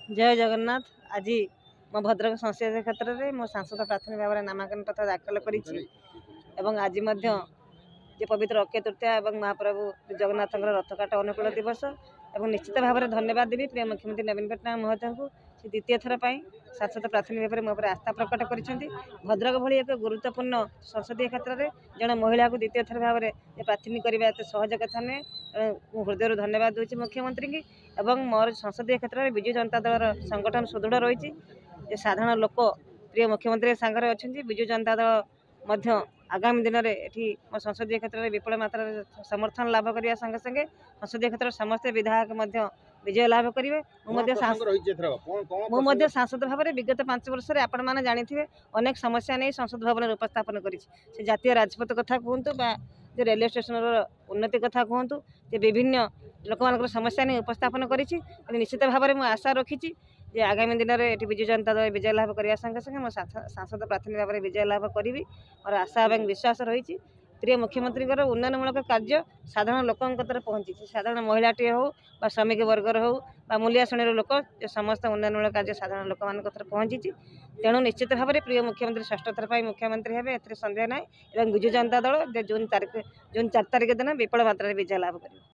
जय जगन्नाथ। आज मो भद्रक संसदीय क्षेत्र में मो सांसद प्राथमिक भाव में नामांकन पत्र दाखल कर आज जे पवित्र अक्षय तृतीया और महाप्रभु जगन्नाथ रथकाट अनुकूल दिवस और निश्चित भाव में धन्यवाद देवी प्रिय मुख्यमंत्री नवीन पट्टनायक महोदय को से द्वितीय थर पर सांसद प्राथमिक भाव में मो आस्था प्रकट कर भद्रक भली एक गुरुत्वपूर्ण संसदीय क्षेत्र में जड़े महिला को द्वितीय थर भाव में प्रार्थनी करने एत सहज कथा नुहे। हृदय धन्यवाद दूसरी मुख्यमंत्री की एवं मोर संसदीय क्षेत्र में विजु जनता दल संगठन सुदृढ़ रही साधारण लोक प्रिय मुख्यमंत्री सांगे अच्छा विजु जनता दल आगामी दिन में मो संसदीय क्षेत्र में विपुल मात्रा समर्थन लाभ करने संगे संगे संसदीय क्षेत्र समस्त विधायक विजय लाभ करेंगे। मुझे सांसद भाव में विगत 5 वर्ष आपण मैंने जानी अनेक समस्या नहीं संसद भवन में उपस्थापन कर जातीय राजपथ कथा कहतु जो रेलवे स्टेशन उन्नति कथा कहतु विभिन्न लोक मान समस्या नहीं उपस्थापन कर निश्चित भाव में आशा रखी आगामी दिन में विजु जनता दल विजय लाभ करने संगे संगे मो सांसद प्राथमिक भाव में विजय लाभ करी और आशा और विश्वास रही प्रिय मुख्यमंत्री उन्नयनमूलक कार्य साधारण लोक पहुँची साधारण महिलाटे हो श्रमिक वर्गर हो मूलिया श्रेणी लोक समस्त उन्नयनमूलक कार्य साधारण लोक मान पहुँची तेणु निश्चित भाव में प्रिय मुख्यमंत्री षष्ठ थर पर मुख्यमंत्री हे ए संदेह ना विजु जनता दल जून 4 तारिख दिन विपुल मात्रा विजय लाभ कर।